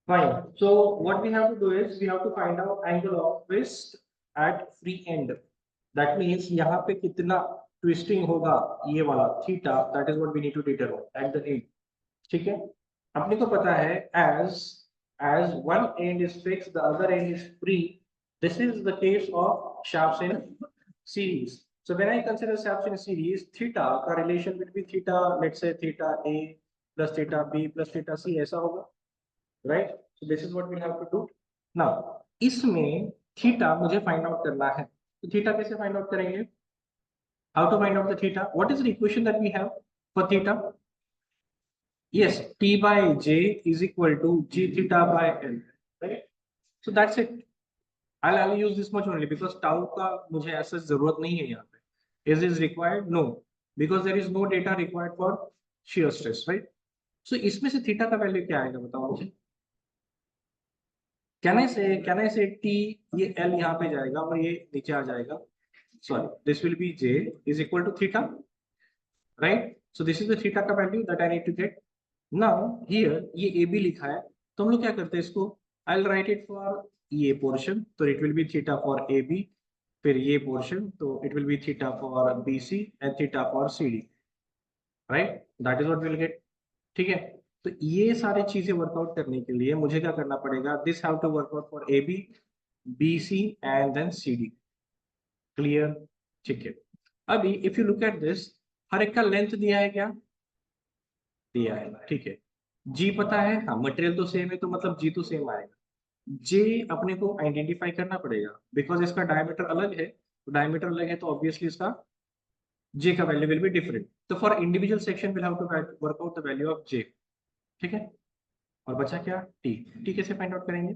Fine. So what we have to do is we have to find out angle of twist at free end. That means यहाँ पे कितना twisting होगा ये वाला theta. That is what we need to determine at the end. ठीक है? अपने को पता है as one end is fixed, the other end is free. This is the case of shafts in series. So when I consider shafts in series, theta का relation between theta, let's say theta A plus theta B plus theta C ऐसा होगा. Right so this is what we have to do now इसमें theta मुझे find out करना है तो theta कैसे find out करेंगे how to find out the theta what is the equation that we have for theta yes t by j is equal to g theta by l right so that's it I'll use this much only because tau का मुझे ऐसा जरूरत नहीं है यहाँ पे is required no because there is no data required for shear stress right so इसमें से थीटा का वैल्यू क्या आएगा बताओ मुझे कैन आई से टी ये एल यहाँ पे जाएगा और ये नीचे आ जाएगा sorry this will be J is equal to theta right so this is the theta का value that I need to get now here ये ए बी लिखा है तो हम लोग क्या करते हैं इसको I will write it for ये पोर्शन तो it will be theta for A B फिर ये पोर्शन तो it will be theta for B C and theta for C D right that is what will get ठीक है तो ये सारी चीजें वर्कआउट करने के लिए मुझे क्या करना पड़ेगा this have to work out for A B B C and then C D clear ठीक है अभी if you look at this हर एक का लेंथ दिया है क्या दिया है ठीक है जी पता है हाँ मटेरियल तो सेम है तो मतलब जी तो सेम आएगा जे अपने को आइडेंटिफाई करना पड़ेगा बिकॉज इसका डायमीटर अलग है तो डायमीटर अलग है तो ऑब्वियसली इसका जे का वैल्यू विल बी डिफरेंट तो for individual section will have to work out the value of J ठीक है और बचा क्या टी टी कैसे फाइंड आउट करेंगे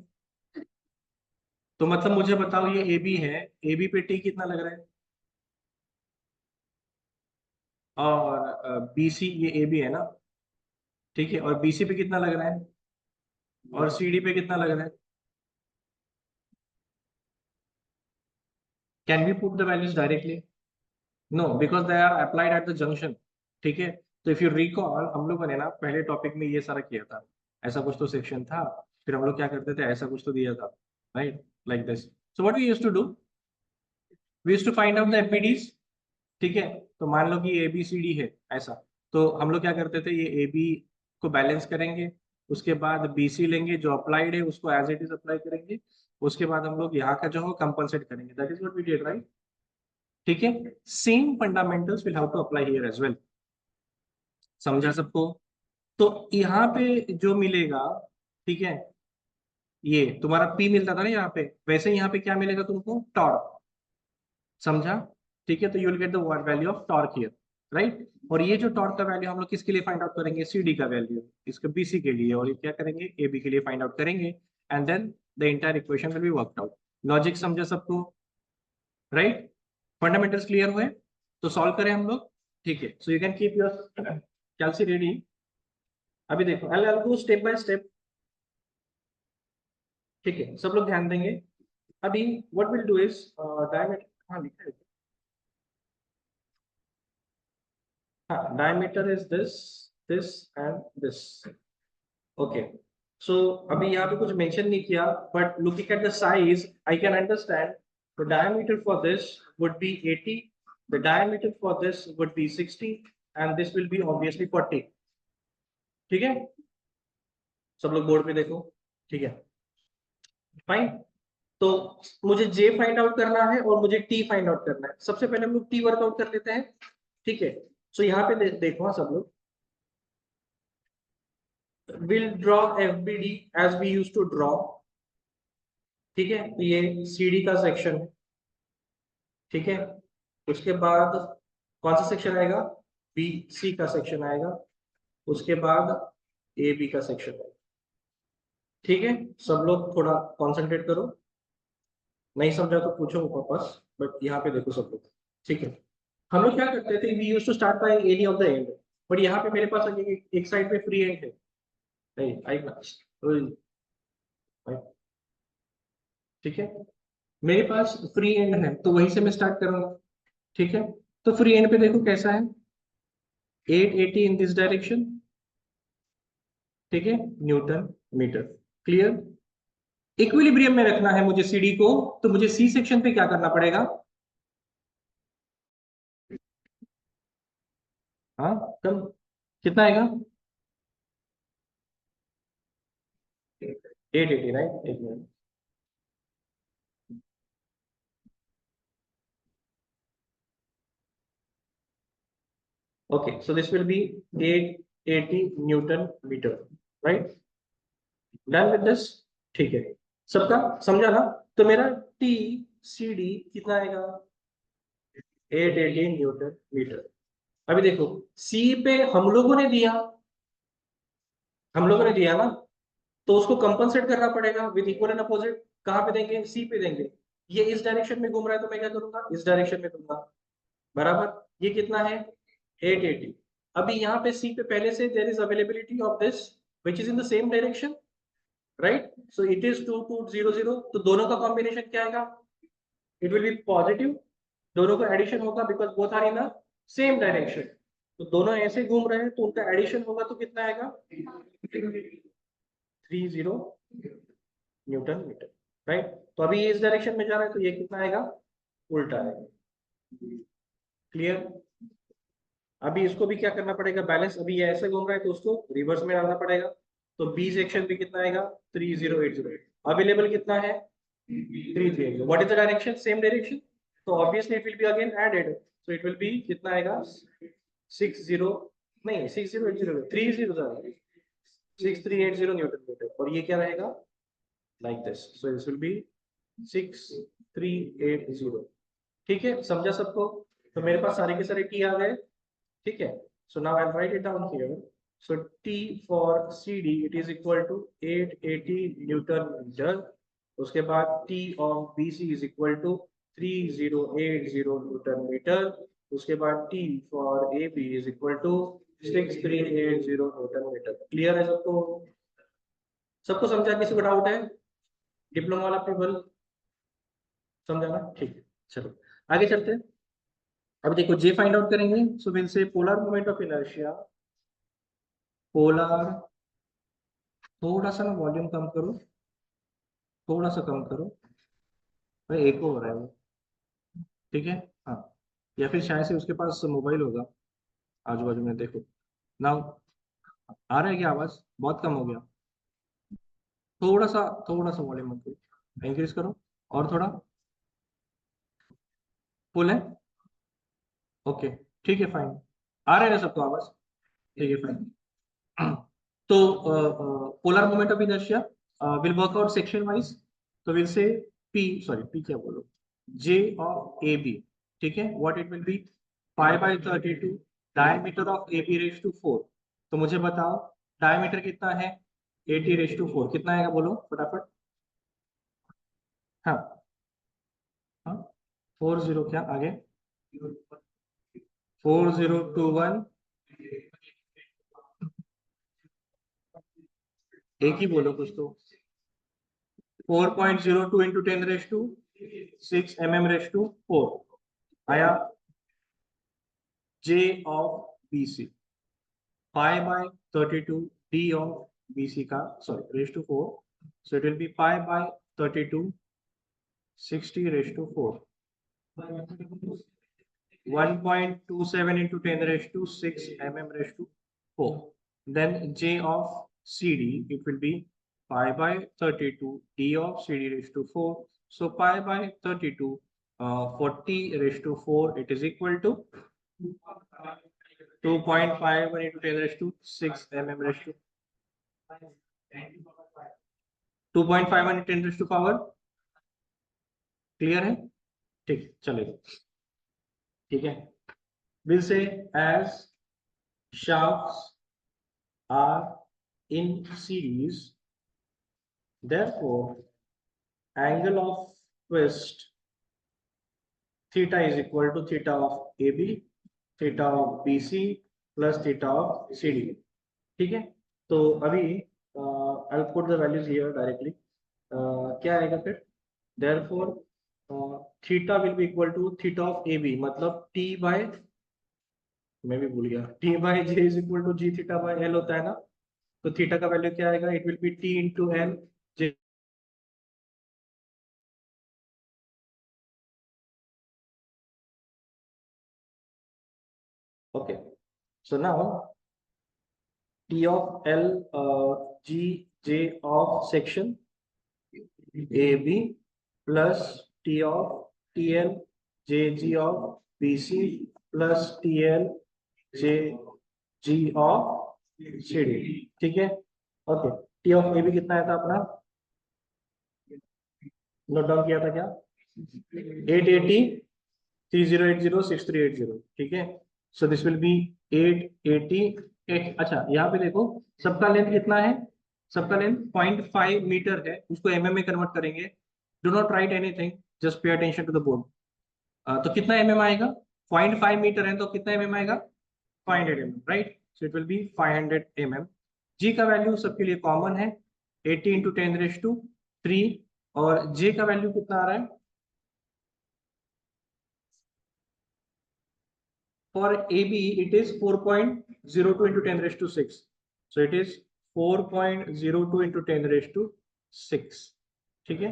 तो मतलब मुझे बताओ ये ए बी है ए बी पे टी कितना लग रहा है और बी सी ये ए बी है ना ठीक है और बी सी पे कितना लग रहा है और सी डी पे कितना लग रहा है can we put the values directly no because they are applied at the junction ठीक है तो इफ यू रिकॉल हम लोगों ने ना पहले टॉपिक में ये सारा किया था ऐसा कुछ तो सेक्शन था फिर हम लोग क्या करते थे ऐसा कुछ तो दिया था right like this so what we used to do we used to find out the APDs ठीक है तो मान लो कि ए बी सी डी है ऐसा तो हम लोग क्या करते थे ये ए बी को बैलेंस करेंगे उसके बाद बी सी लेंगे जो अप्लाइड है उसको एज इट इज अप्लाई करेंगे उसके बाद हम लोग यहाँ का जो है कंपनसेट करेंगे that is what we did right ठीक है same fundamentals will have to apply here as well समझा सबको तो यहाँ पे जो मिलेगा ठीक है ये तुम्हारा पी मिलता था ना यहाँ पे वैसे यहाँ पे क्या मिलेगा तुमको टॉर्क समझा ठीक है तो you will get the value of torque here right और ये जो टॉर्क का वैल्यू हम लोग किसके लिए फाइंड आउट करेंगे सीडी का वैल्यू इसके बीसी के लिए और ये क्या करेंगे ए बी के लिए फाइंड आउट करेंगे and then the entire equation will be worked out logic समझा सबको राइट फंडामेंटल्स क्लियर हुए तो सॉल्व करें हम लोग ठीक है so you can keep your calci ready अभी देखो I go step by step ठीक है सब लोग ध्यान देंगे अभी what will do is diameter हाँ लिखा है हाँ diameter is this and this okay so अभी यहाँ पे कुछ मेंशन नहीं किया but looking at the size I can understand the diameter for this would be 80 the diameter for this would be 60 and this will B obviously 40 ठीक है सब लोग बोर्ड पे देखो ठीक है फाइन तो मुझे जे फाइंड आउट करना है और मुझे टी फाइंड आउट करना है सबसे पहले हम लोग टी वर्कआउट कर लेते हैं ठीक है सो यहाँ पे देखो हाँ, सब लोग will draw FBD as we use to draw ठीक है तो ये सीडी का सेक्शन है ठीक है उसके बाद कौन सा सेक्शन आएगा बी सी का सेक्शन आएगा उसके बाद ए बी का सेक्शन आएगा ठीक है सब लोग थोड़ा कॉन्सेंट्रेट करो नहीं समझा तो पूछो वापस बट यहाँ पे देखो सब लोग ठीक है हम लोग क्या करते थे we used to start by any of the end but यहाँ पे मेरे पास एक साइड पे फ्री एंड है नहीं आई ठीक है मेरे पास फ्री एंड है तो वहीं से मैं स्टार्ट करूंगा ठीक है तो फ्री एंड पे देखो कैसा है 880 इन दिस डायरेक्शन ठीक है न्यूटन मीटर क्लियर? इक्विलिब्रियम में रखना है मुझे सीडी को, तो मुझे सी सेक्शन पे क्या करना पड़ेगा? हाँ, कम कितना आएगा? 880, राइट? एक minute. Okay, so this will be 880 Newton meter, right? Done with this? ठीक है, सबका समझा ना? तो मेरा टी सी डी कितना आएगा? 880 न्यूटन मीटर। अभी देखो, सी पे हम लोगों ने दिया ना, तो उसको कंपनसेट करना पड़ेगा विद इक्वल एंड अपोजिट। कहाँ पे देंगे? सी पे देंगे। ये इस डायरेक्शन में घूम रहा है, तो मैं क्या करूंगा? इस डायरेक्शन में दूंगा, बराबर। ये कितना है? 880। अभी यहाँ पे सी पे पहले से there is availability of this which is in the same direction, right? So it is 2200। तो दोनों का कॉम्बिनेशन क्या आएगा? It will be positive. दोनों का एडिशन होगा because both are in the same direction. तो दोनों ऐसे घूम रहे हैं, तो उनका एडिशन होगा, तो कितना आएगा? 30 न्यूटन मीटर, राइट? तो अभी ये इस डायरेक्शन में जा रहा है, तो ये कितना आएगा? उल्टा आएगा। क्लियर? अभी इसको भी क्या करना पड़ेगा? बैलेंस। अभी ये ऐसे घूम रहा है, तो उसको रिवर्स में डालना पड़ेगा। तो बी सेक्शन भी कितना आएगा? 3080। अवेलेबल कितना है? 3380। What is the direction? Same direction. तो obviously it will be again added. So it will be कितना आएगा? 60 नहीं 6080 30 6380 न्यूटन मीटर। और ये क्या रहेगा? Like this. So this will B 6380। ठीक है, समझा सबको? तो मेरे पास सारे के सारे टी आ गए। ठीक है, so now I'll write it down here. So T for CD it is equal to 880 Newton meter. उसके बाद T of BC is equal to 3080 Newton meter. उसके बाद T for AB is equal to 6380 Newton meter. Clear है सबको? सबको समझा? किसी को डाउट है? डिप्लोमा वाला पीपल समझा ना? ठीक है, चलो आगे चलते हैं। अब देखो, जे फाइंड आउट करेंगे। सो विल से polar moment of inertia, polar, थोड़ा सा ना वॉल्यूम कम करो, थोड़ा सा कम करो भाई, एक हो रहा है वो। ठीक है, हाँ। या फिर शायद से उसके पास मोबाइल होगा, आजू बाजू में देखो ना। आ रहा है क्या आवाज? बहुत कम हो गया। थोड़ा सा वॉल्यूम मत करो, इंक्रीज करो और थोड़ा। फुल है? ओके, ठीक है, फाइन। आ रहा है ना सबको आवाज? ठीक है, फाइन। तो polar moment of inertia will work out section wise. तो will say P, sorry P क्या बोलो, जे ऑफ ए बी। ठीक है, what it will be? 5/32 diameter of A B raise to 4। तो मुझे बताओ डायमीटर कितना है? 80/4। कितना आएगा बोलो फटाफट। हाँ, हाँ, 40 क्या आगे? 4021। एक ही बोलो कुछ तो। 4.02 इंटू 10⁻6 mm/4 आया। J of BC, pi/32 D of BC का, sorry, raise to 4। So it will be pi/32 60/4। 1.27 into 10⁻6 mm/4। Then J of CD, it will be pi/32 D of CD/4। So pi/32 40/4, it is equal to 2.51 into 10⁻6 mm/4। 2.51 into 10⁻⁴। Clear है? ठीक, चलेगा। ठीक है, will say as shafts are in series, therefore angle of twist theta is equal to theta of AB, theta of BC plus theta of CD। ठीक है, तो अभी I'll put the values here directly। क्या आएगा फिर? therefore theta will be equal to theta of AB, मतलब T by, मैं भी भूल गया, T by J is equal to G theta by L होता है ना। तो थीटा का वैल्यू क्या आएगा? It will B T into L. Okay, so now T of L G J of section AB plus T of TL JG of BC plus TL JG of CD, ठीक है। Okay, T of AB कितना आया था अपना, note down किया था क्या, 880 3080 6380, ठीक है। So this will B 888। अच्छा यहाँ पे देखो सबका लेंथ कितना है, सबका लेंथ 0.5 मीटर है, उसको mm में कन्वर्ट करेंगे। Do not write anything, just pay attention to the board. तो कितना mm आएगा, 0.5 मीटर है तो कितना mm आएगा, 500 mm, right. So it will B 500 mm। g का वैल्यू सबके लिए कॉमन है, 80 इंटू 10⁻³ और j का वैल्यू कितना आ रहा है, for AB it is 4.02 into 10⁻⁶, so it is 4.02 into 10⁻⁶, ठीक है।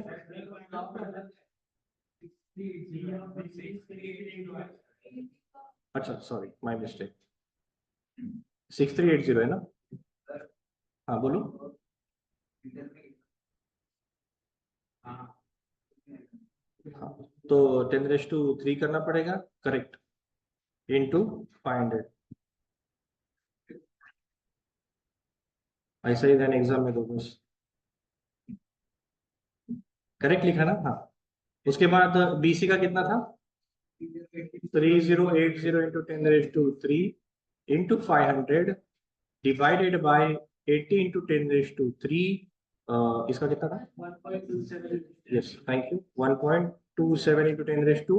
अच्छा सॉरी माय मिस्टेक, 6380 है ना, हाँ बोलो। हाँ तो 10⁻³ करना पड़ेगा, करेक्ट, इंटू 500, ऐसा ही देन एग्जाम में दो बस, करेक्ट लिखा ना, हाँ। उसके बाद BC का कितना था, 3080 into 10⁻³ into 500 divided by 80 into 10⁻³, इसका कितना था, yes thank you, 1.27 into 10⁻⁶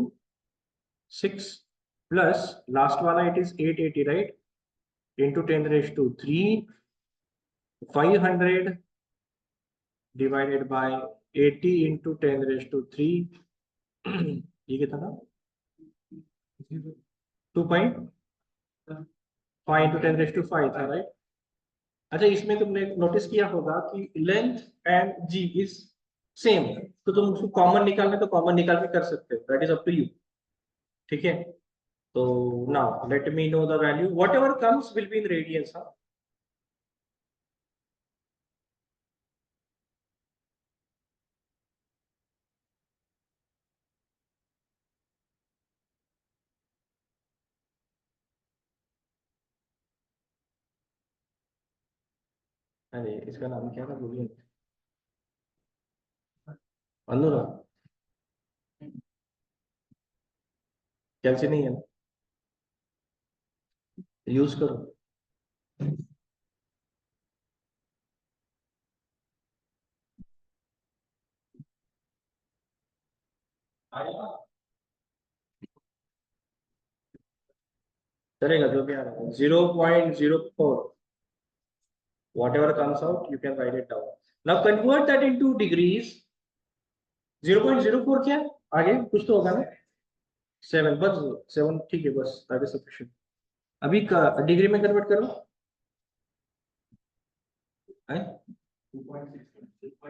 plus last वाला it is 880 right, into 10⁻³ 500 divided by 80 into 10⁻³ ये कितना था, 2.5 into 10⁻⁵ था राइट। अच्छा इसमें तुमने नोटिस किया होगा कि length and G is same, तो तुम उसको कॉमन निकालना तो कॉमन निकाल के कर सकते हो, that is up to you, ठीक है। तो now let me know the value, whatever comes will be in radians. अरे इसका नाम क्या था बोलिए, अनुरा, कैसे नहीं है, यूज करो। चलेगा जो भी आ रहा है, 0.04, whatever comes out you can write it down। now convert that into degrees। 0.04 क्या है? आगे कुछ तो होगा ना, 7 बस, 7 ठीक है बस, दैट इज सफिशिएंट। अभी डिग्री में कन्वर्ट करो,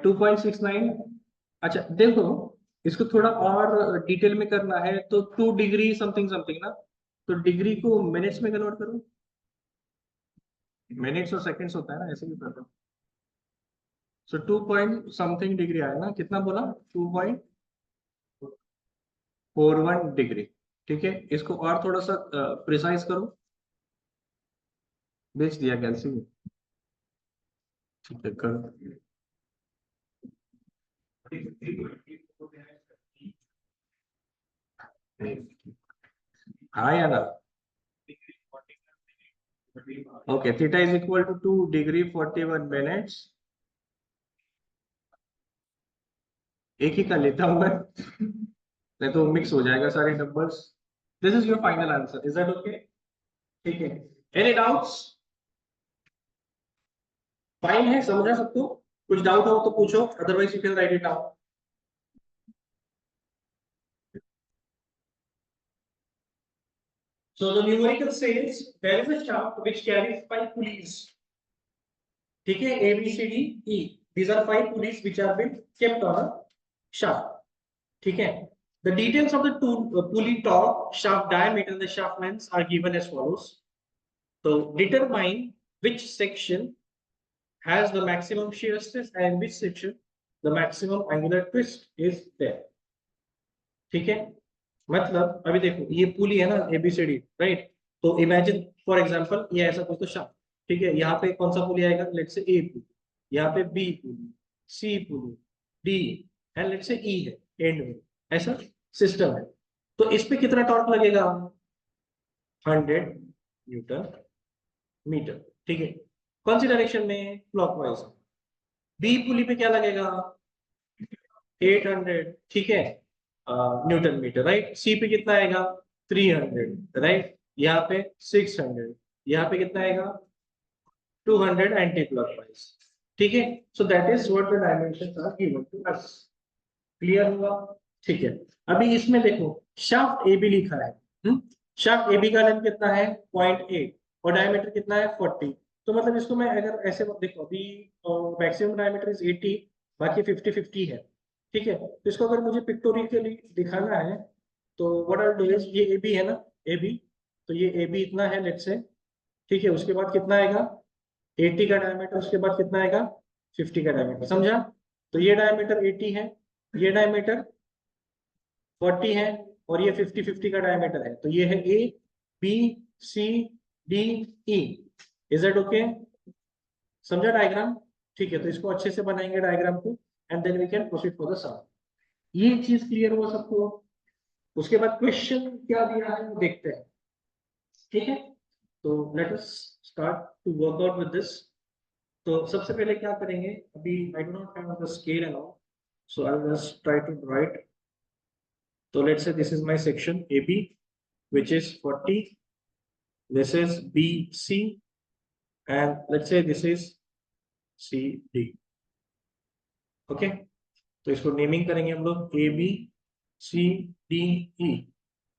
2.69। अच्छा देखो इसको थोड़ा और डिटेल में करना है तो 2 डिग्री समथिंग समथिंग ना, तो डिग्री को मिनट्स में कन्वर्ट करो, मिनट्स और सेकंड्स होता है ना, ऐसे भी कर दो। सो 2 पॉइंट समथिंग डिग्री आया ना, कितना बोला, 2.41 डिग्री, ठीक है। इसको और थोड़ा सा प्रिसाइज करो, बेच दिया गैलेक्सी में, ठीक है कर। हाँ या ना, okay, theta is equal to 2 degree 41 minutes, एक ही कर लेता हूं मैं, नहीं तो मिक्स हो जाएगा सारे numbers. This is your final answer, is that okay, ठीक है। एनी डाउट्स, फाइन है, समझा सबको, कुछ डाउट हो तो पूछो, otherwise you can write it down. So the numerical says there is a shaft which carries 5 pulleys, ठीक है, A B C D E, these are 5 pulleys which are been kept on a shaft. ठीक है. The details of the pulley torque, shaft diameter and the shaft lengths are given as follows. So determine which section has the maximum shear stress and which section the maximum angular twist is there. ठीक है. मतलब अभी देखो ये पुली है ना ABCD, right. तो imagine for example ये ऐसा कुछ तो शाफ्ट, ठीक है. यहाँ पे कौन सा पुली आएगा, लेट्स से A पुली, यहाँ पे B pulley, C pulley, D and let's say E है एंड में. ऐसा सिस्टम है. तो इस पे कितना टॉर्क लगेगा, 100 न्यूटन मीटर. ठीक है. कौन सी डायरेक्शन में, क्लॉकवाइज. बी पुली पे क्या लगेगा, 800. ठीक है, न्यूटन मीटर, राइट. सी पे कितना आएगा, 300, राइट. यहाँ पे 600, यहाँ पे कितना आएगा, 200 एंटी क्लॉकवाइज. ठीक है. So that is what the dimensions are given to us. Clear हुआ. ठीक है. अभी इसमें देखो शाफ्ट ए बी लिखा है. शाफ्ट ए बी का लेंथ कितना है, 0.8 और डायमीटर कितना है, 40. तो मतलब इसको मैं अगर ऐसे देखो, अभी मैक्सिमम डायमीटर इज 80, बाकी 50-50 है. ठीक है. तो इसको अगर मुझे पिक्टोरियली दिखाना है तो व्हाट आई डू इज, ये ए बी है ना, ए बी. तो ये ए बी इतना है लेट्स से. ठीक है. उसके बाद कितना आएगा, 80 का डायमीटर. उसके बाद कितना आएगा, 50 का डायमीटर. समझा. तो ये डायमीटर 80 है, ये डायमीटर 40 है और ये 50-50 का डायमीटर है. तो ये है A B C D E. Is it okay, समझा डायग्राम. ठीक है. तो इसको अच्छे से बनाएंगे डायग्राम को and then we can proceed for the sum. ये चीज क्लियर हुआ सबको. उसके बाद क्वेश्चन क्या दिया है वो देखते हैं. ठीक है. तो let us start to work out with this. तो सबसे पहले क्या करेंगे, अभी I do not have the scale and all, so I will just try to write. So let's say this is my section AB, which is 40. This is BC, and let's say this is CD. Okay. तो इसको naming करेंगे हम लोग ABCDE,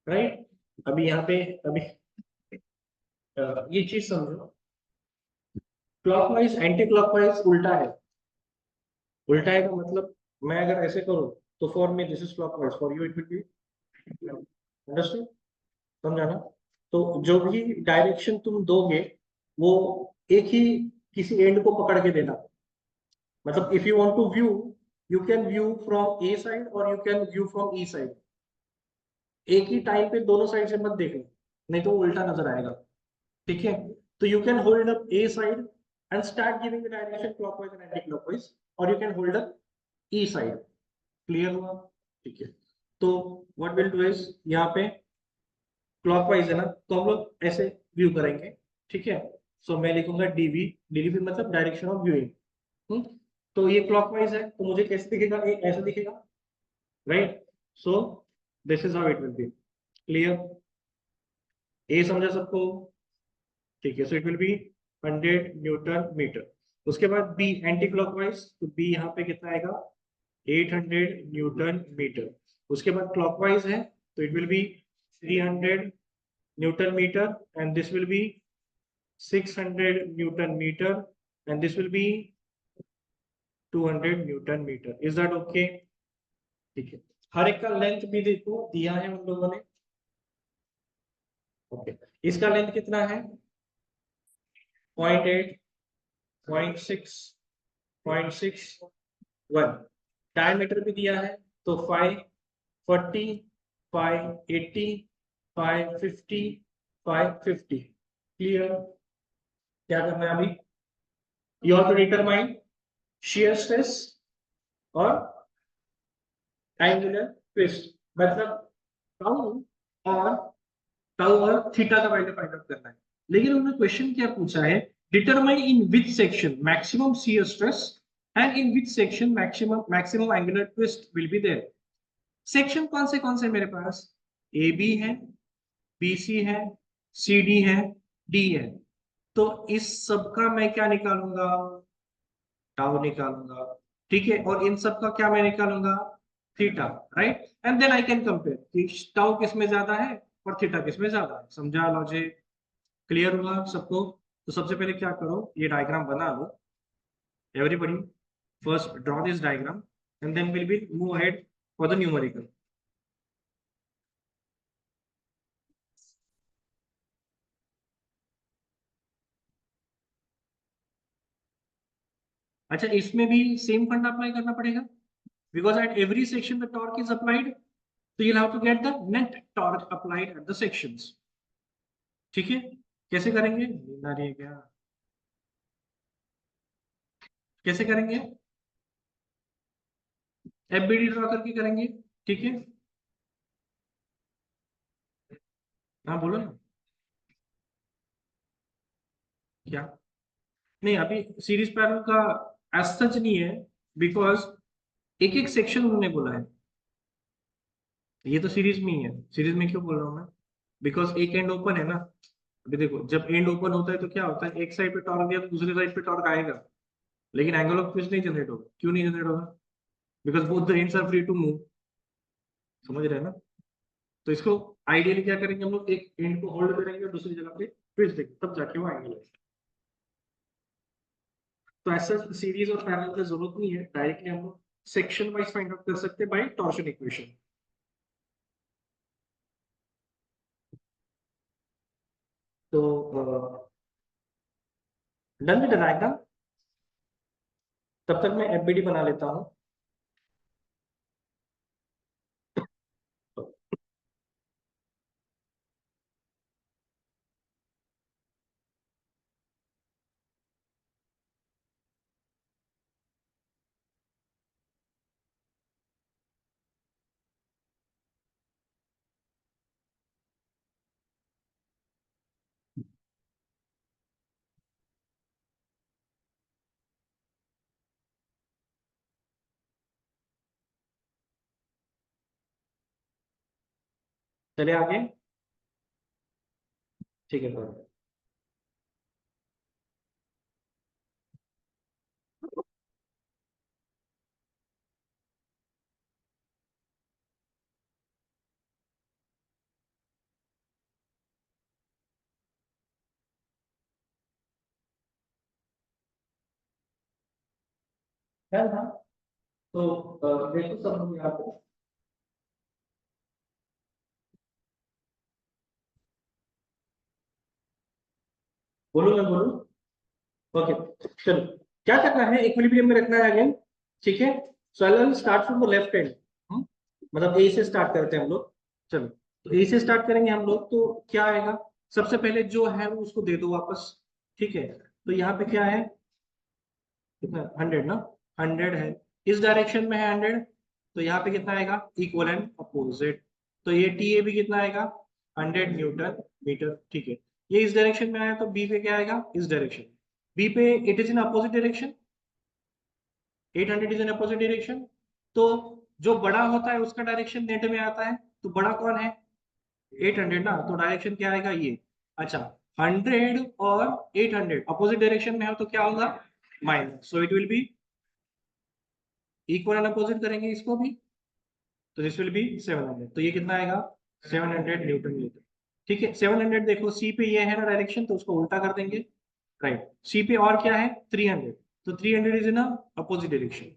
right. अभी यहाँ पे अभी ये चीज समझो, क्लॉकवाइज एंटी क्लॉकवाइज उल्टा है. उल्टा है का मतलब मैं अगर ऐसे करूं तो for me this is clockwise, for you it will be understood. समझा ना. तो जो भी डायरेक्शन तुम दोगे वो एक ही किसी एंड को पकड़ के देना. मतलब if you want to view, you can view from A side और you can view from E side. एक ही टाइम पे दोनों साइड से मत देखना, नहीं तो उल्टा नजर आएगा. ठीक है. तो you can hold up A side and start giving the direction clockwise and anti clockwise, और you can hold up E side. Clear हुआ. ठीक है. तो व्हाट विल डू इज, यहाँ पे क्लॉकवाइज है ना, तो हम लोग ऐसे व्यू करेंगे. ठीक है. सो मैं लिखूंगा डीवी. डीवी मतलब डायरेक्शन ऑफ व्यूइंग. तो ये क्लॉकवाइज है तो मुझे कैसे दिखेगा, ऐसा दिखेगा, right. So this is how it will be. Clear. ए समझा सबको. ठीक है. So it will be 100 newton metre. उसके बाद बी एंटी क्लॉकवाइज, तो बी यहाँ पे कितना आएगा, 800 न्यूटन मीटर. उसके बाद क्लॉकवाइज है तो it will B 300 Newton meter, and this will be 600 Newton meter, and this will be 200 Newton meter. Is that okay? ठीक है. हर एक का लेंथ भी देखो दिया है उन लोगों ने. ओके. इसका लेंथ कितना है, 0.8, 0.6, 0.61. डायमीटर भी दिया है तो 540, 580, 550, 550. क्लियर. क्या करना है अभी, you have to determine shear stress और एंगुलर ट्विस्ट. मतलब टाउ और थीटा का वैल्यू फाइंड आउट करना है. लेकिन उन्होंने क्वेश्चन क्या पूछा है, determine in which section maximum shear stress and in which section maximum angular twist will be there. Section कौन से मेरे पास, ए बी है, बी सी है, सी डी है, डी है. तो इस सब का मैं क्या निकालूंगा, टाउ निकालूंगा. ठीक है. और इन सब का क्या मैं निकालूंगा, theta, right. And then I can compare कि टाउ किस में ज्यादा है और थीटा किस में ज्यादा है. समझा लॉजिक. क्लियर हुआ सबको. तो सबसे पहले क्या करो, ये डायग्राम बना लो everybody. first draw this diagram and then we will move ahead for the numerical. अच्छा, इसमें भी सेम फंड अप्लाई करना पड़ेगा because at every section the torque is applied, so you'll have to get the net torque applied at the sections. ठीक है, कैसे करेंगे? नींद आ रही है क्या? कैसे करेंगे? एफबीडी ड्रॉ करके करेंगे, ठीक है। हाँ बोलो ना। क्या? नहीं, अभी सीरीज पैरेलल का एज सच नहीं है, बिकॉज एक एक सेक्शन उन्होंने बोला है। ये तो सीरीज में ही है, सीरीज में क्यों बोल रहा हूँ मैं? बिकॉज एक एंड ओपन है ना। अभी देखो, जब एंड ओपन होता है तो क्या होता है, एक साइड पे टॉर्क दिया तो दूसरी साइड पे टॉर्क आएगा, लेकिन एंगल ऑफ ट्विस्ट नहीं जनरेट होगा। क्यों नहीं जनरेट होगा? Because both the ends are free to move. समझ रहे हैं ना? तो इसको आइडियली क्या करेंगे हम लोग, एक एंड को होल्ड करेंगे और दूसरी जगह पे ट्विस्ट देंगे, तब जाके वो एंगल होगा। तो ऐसा सीरीज और पैरेलल की जरूरत नहीं है, डायरेक्टली हम लोग सेक्शन वाइज फाइंड आउट कर सकते हैं बाय टॉर्शन इक्वेशन। तो डन विद द डायग्राम। तब तक मैं एफबीडी बना लेता हूँ। चले आगे। ठीक है, तो है ना? तो देखो सब लोग यहाँ पे, बोलू मैं बोलू? ओके, चलो। क्या करना है, इक्विलिब्रियम में रखना है अगेन, ठीक है। So I will start from the left hand, मतलब ए से स्टार्ट करते हैं हम लोग। चलो, तो ए से स्टार्ट करेंगे हम लोग, तो क्या आएगा? सबसे पहले जो है वो उसको दे दो वापस, ठीक है। तो यहाँ पे क्या है, कितना? 100 ना? 100 है, इस डायरेक्शन में है 100, तो यहाँ पे कितना आएगा? Equal and opposite. तो ये टी ए भी कितना आएगा? 100 न्यूटन मीटर, ठीक है। ये इस डायरेक्शन में आया, तो बी पे क्या आएगा? इस डायरेक्शन। बी पे it is in opposite direction, 800 is in opposite direction. तो जो बड़ा होता है उसका डायरेक्शन नेट में आता है, तो बड़ा कौन है? 800 ना, तो डायरेक्शन क्या आएगा? ये। अच्छा, 100 और 800 अपोजिट डायरेक्शन में है, तो क्या होगा? Minus, so it will be equal and opposite करेंगे इसको भी, तो दिस विल बी 700। तो ये कितना आएगा? 700 न्यूटन मीटर, ठीक है। 700 देखो, सी पे ये है ना डायरेक्शन, तो उसको उल्टा कर देंगे, राइट। सी पे और क्या है? 300, तो 300 इज इन अपोजिट डायरेक्शन,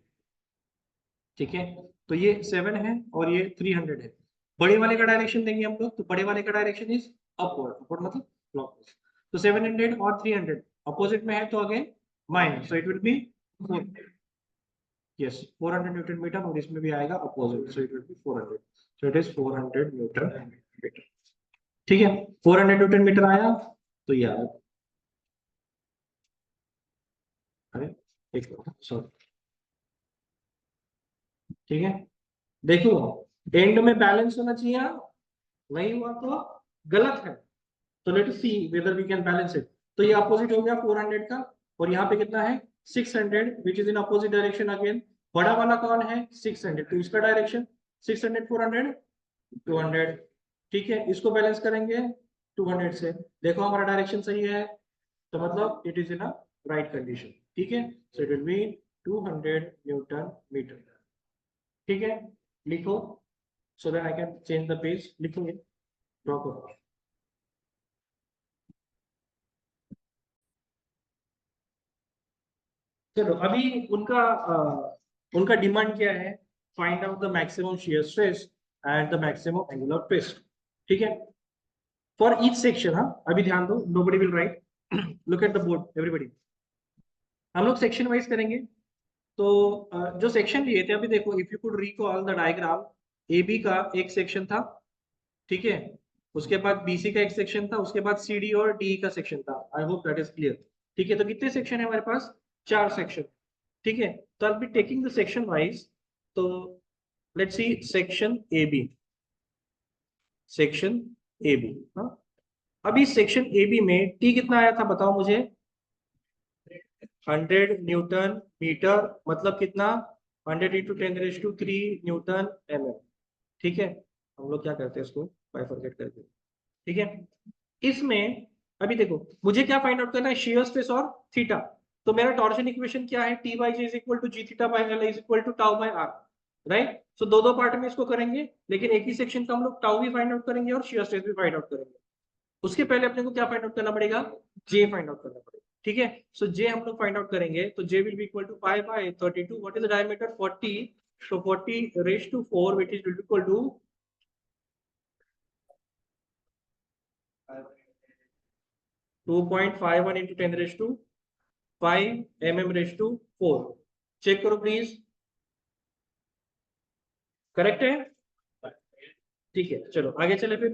ठीक है। तो ये 7 है और ये 300 है। बड़े वाले का डायरेक्शन देंगे हम लोग, तो बड़े वाले का डायरेक्शन इज अपवर्ड, अपवर्ड मतलब क्लॉकवाइज। तो 700 और 300 अपोजिट में है, तो again minus, so it will be 4, yes 400 newton metre, और इसमें भी आएगा opposite, so it will be 400, so it is 400 newton metre, ठीक है। 400 न्यूटन मीटर आया, तो ये आया। अरे एक सॉरी, ठीक है। देखो, एंड में बैलेंस होना चाहिए ना, नहीं हुआ तो गलत है। तो let us see whether we can balance it. तो ये अपोजिट हो गया 400 का, और यहाँ पे कितना है? 600, विच is in opposite direction again. बड़ा वाला कौन है? 600, तो इसका डायरेक्शन 600 400 200, ठीक है। इसको बैलेंस करेंगे 200 से, देखो हमारा डायरेक्शन सही है, तो मतलब it is in a right condition, ठीक है। So it will be 200 newton metre, ठीक है। लिखो, so that I can change the page, लिखोगे, ड्रॉ करो। चलो अभी उनका डिमांड क्या है, find out the maximum shear stress and the maximum angular twist. ठीक है, फॉर ईच सेक्शन, हाँ अभी ध्यान दो, nobody will write, look at the board everybody. हम लोग सेक्शन वाइज करेंगे। तो जो सेक्शन लिए थे, अभी देखो, if you could recall the diagram, A B का एक सेक्शन था, ठीक है, उसके बाद बीसी का एक सेक्शन था, उसके बाद सीडी और डी का सेक्शन था। I hope that is clear. ठीक है, तो कितने सेक्शन है हमारे पास, 4 सेक्शन। ठीक है, तो I be taking the section wise. तो let's see section A B, section A B. हाँ, अभी सेक्शन ए बी में टी कितना आया था बताओ मुझे, 100 न्यूटन मीटर, मतलब कितना, 100 × 10⁻³ न्यूटन mm। ठीक है, हम लोग क्या करते हैं, इसको बाइफरकेट करते हैं। ठीक है, इसमें अभी देखो, मुझे क्या फाइंड आउट करना है, शियर स्ट्रेस और थीटा। तो मेरा टॉर्शन इक्वेशन क्या है, T by J is equal to G theta by L is equal to tau by R. Right, so दो दो पार्ट में इसको करेंगे, लेकिन एक ही सेक्शन का हम लोग टाउ भी फाइंड आउट करेंगे और शियर स्ट्रेस भी फाइंड आउट करेंगे। उसके पहले अपने को क्या फाइंड आउट करना पड़ेगा, जे फाइंड आउट करना पड़ेगा। ठीक है, सो जे हम लोग फाइंड आउट करेंगे, तो J will be equal to pi by 32, what is the diameter, 40, so 40⁻⁴, which is equal to 2.51 into 10⁵ mm⁴। Check करो प्लीज, करेक्ट है? ठीक है, चलो आगे चले फिर।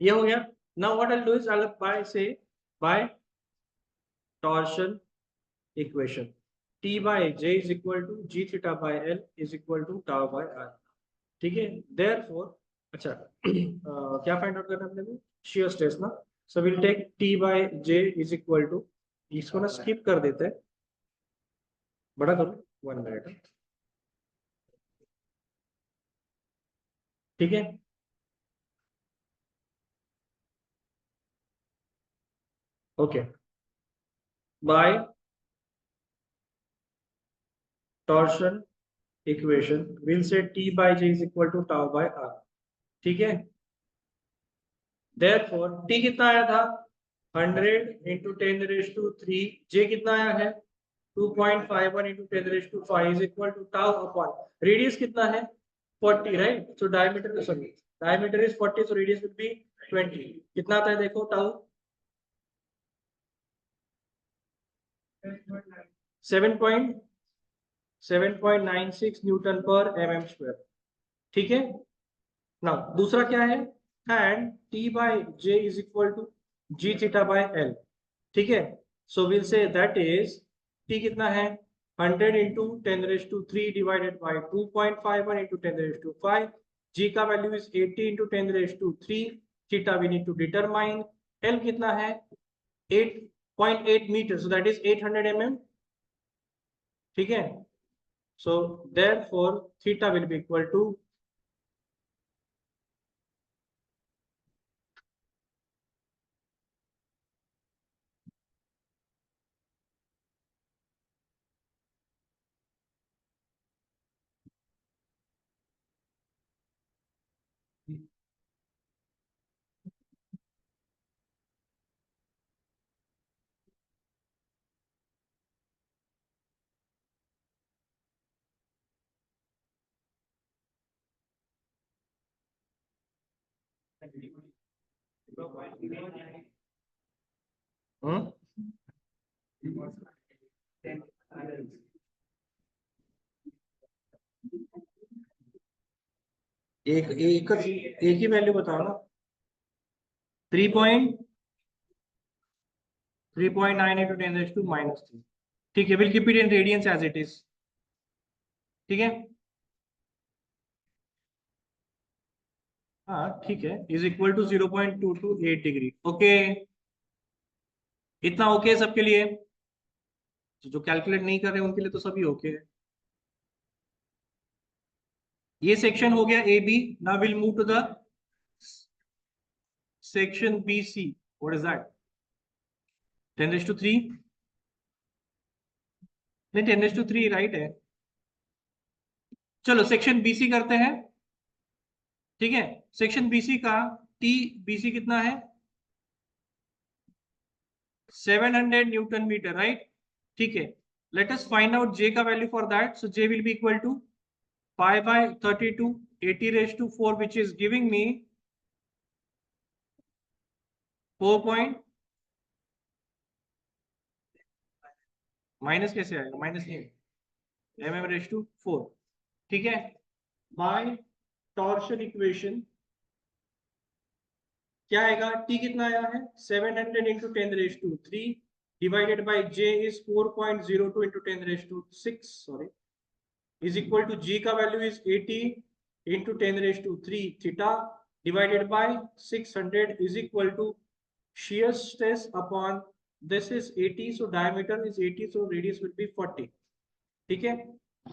ये हो गया। Now what I do is I by say by torsion equation, T by J is equal to G theta by L is equal to tau by R. ठीक है, देयरफॉर, अच्छा क्या फाइंड आउट करना है अपने को, शियर स्ट्रेस ना। So will take T by J is equal to, इसको ना स्किप कर देते हैं, बड़ा करो 1 मिनट। ठीक है, okay, by torsion equation will say T by J is equal to tau by R. ठीक है, देयरफॉर T कितना आया था, 100 × 10⁻³ J कितना आया है, 2.51 × 10⁵ is equal to tau upon, radius कितना है, 40, right. So diameter, sorry, diameter is 40, so radius will be 20। कितना आता है देखो, टाउ 7.96 न्यूटन पर mm²। ठीक है, नाउ दूसरा क्या है, and T by J is equal to G theta by L. ठीक है, so will say that is, T कितना है, 100 × 10⁻³ डिवाइडेड बाय 2.51 × 10⁵। G का value is 80 × 10⁻³ theta we need to determine. L कितना है, 8.8 metre, so that is 800 mm। ठीक है, so therefore theta will be equal to, एक ही वैल्यू बताओ ना, 3.9 × 10⁻⁻³ ठीक है, will keep it in radians as it is. ठीक है, हाँ ठीक है, is equal to 0.228 degree. Okay, इतना ओके है सबके लिए, जो कैलकुलेट नहीं कर रहे उनके लिए तो सभी ओके है। ये सेक्शन हो गया A B. Now will move to the section B C. What is that, 10⁻³ नहीं, 10⁻³ राइट है। चलो सेक्शन बी सी करते हैं। ठीक है, सेक्शन बीसी का टी बीसी कितना है, 700 न्यूटन मीटर, राइट। ठीक है, let us find out j का वैल्यू for that. So j will be equal to pi by 32 80 raised to 4 which is giving me 4 point minus कैसे आएगा, माइनस नहीं mm raised to 4. ठीक है, बाय टॉर्शन इक्वेशन क्या आएगा, t कितना आया है 700 into 10 raised to 3 divided by j is 4.02 into 10 raised to 6 sorry is equal to g का value is 80 into 10 raised to 3 theta divided by 600 is equal to shear stress upon this is 80 so diameter is 80 so radius will be 40. ठीक है,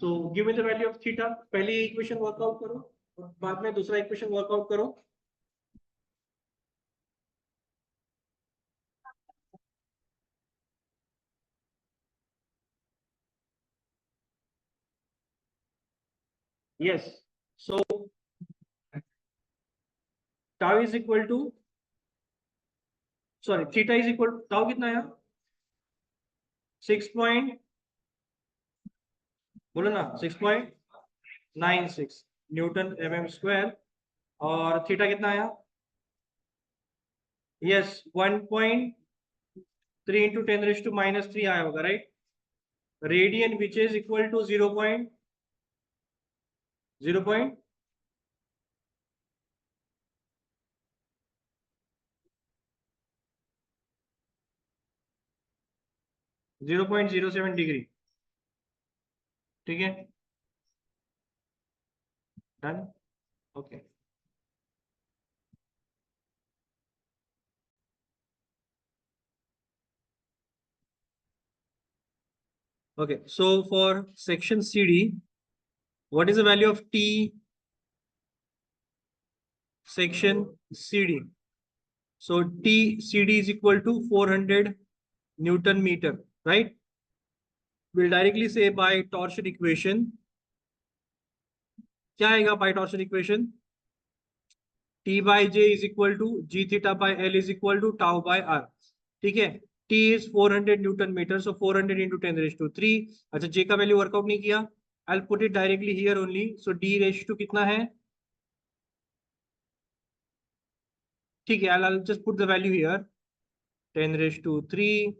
so give me the value of theta. पहले equation workout करो और बाद में दूसरा equation workout करो. yes, so tau is equal to sorry theta is equal to tau कितना है 6 point बोलो ना 6.96 न्यूटन mm स्क्वायर और थीटा कितना आया yes 1.3 into 10 raised to minus 3 आया होगा right. Radian which is equal to 0.0 0.07 degree. ठीक है, done. Okay, okay, so for section CD what is the value of T section CD? So T CD is equal to 400 Newton meter, right? We'll directly say by torsion equation. क्या आएगा by torsion equation? T by J is equal to G theta by L is equal to tau by R. ठीक है, T is 400 Newton meter, so 400 into 10 raised to 3. अच्छा, J का value workout नहीं किया. I'll put it directly here only. So D raised to कितना है? ठीक है, I'll just put the value here. 10 raised to 3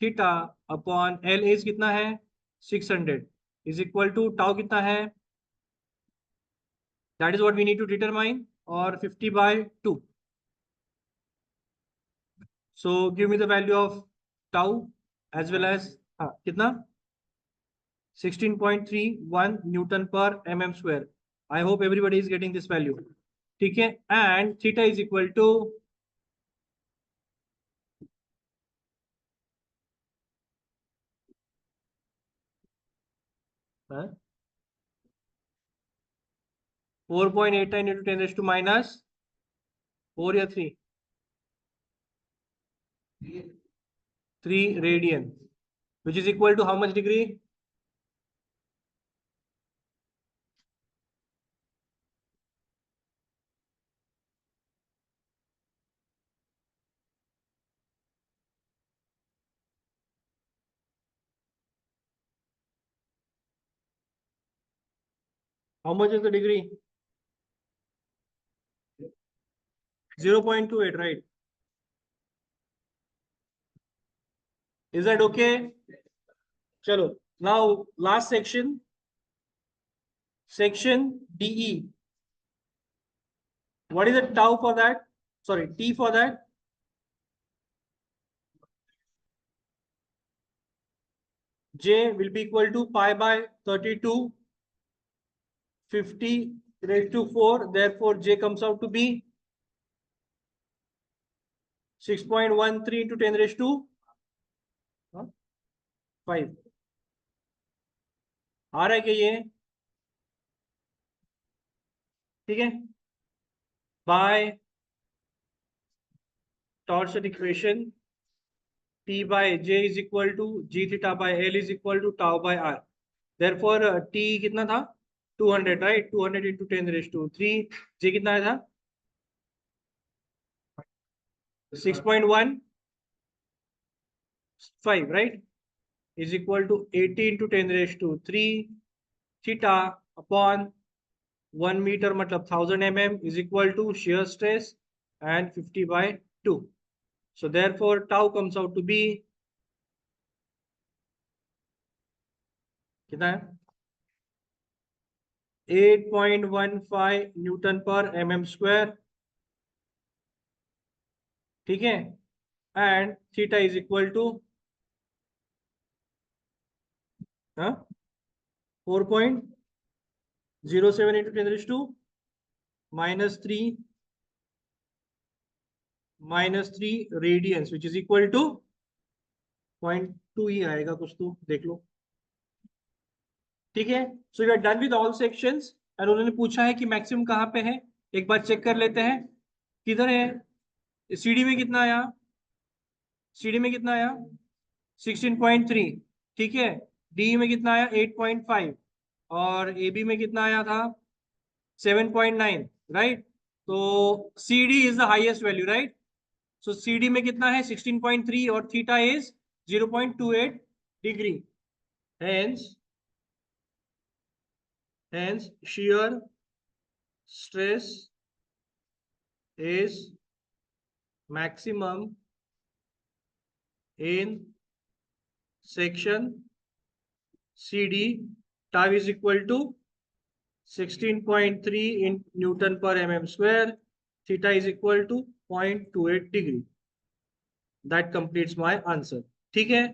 theta upon L is कितना है 600 is equal to tau कितना है, that is what we need to determine, or 50 by 2. So give me the value of tau as well as कितना 16.31 Newton per mm square. I hope everybody is getting this value. ठीक है, and theta is equal to 4.89 into 10 raised to minus 4 या 3 radian which is equal to how much degree? How much is the degree? 0.28, right? Is that okay? Chalo. Now last section, section DE. What is the tau for that? Sorry, T for that? J will be equal to pi by 32, 50 raised to 4. Therefore, J comes out to be 6.13 into 10 raised to 5. आ रहा है क्या ये? ठीक है, by torsion equation T by J is equal to G theta by L is equal to tau by R. Therefore T कितना था 200, right? 200 into 10 raised to 3. J कितना आया था 6.15, right? is equal to 80 into 10 raised to 3 theta upon 1 meter मतलब 1000 mm is equal to shear stress and 50 by 2. So therefore tau comes out to be कितना है 8.15 Newton पर mm square, ठीक है, and theta is equal to 4.07 into 10 raised to -3 radians which is equal to 0.2 ही आएगा कुछ, तो देख लो, ठीक है। So you are done with all sections and उन्होंने पूछा है कि मैक्सिमम कहाँ पे है, एक बार चेक कर लेते हैं किधर है। सीडी में कितना आया, सीडी में कितना आया 16.3, ठीक है, डी में कितना आया 8.5 और ए बी में कितना आया था 7.9, राइट। तो C D is the highest value, right. So C D में कितना है 16.3 और theta is 0.28 degree, hence shear stress is maximum in section CD. Tau is equal to 16.3 in Newton per mm square. Theta is equal to 0.28 degree. That completes my answer. ठीक है,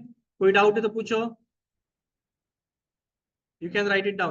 कोई doubt है तो पूछो, you can write it down.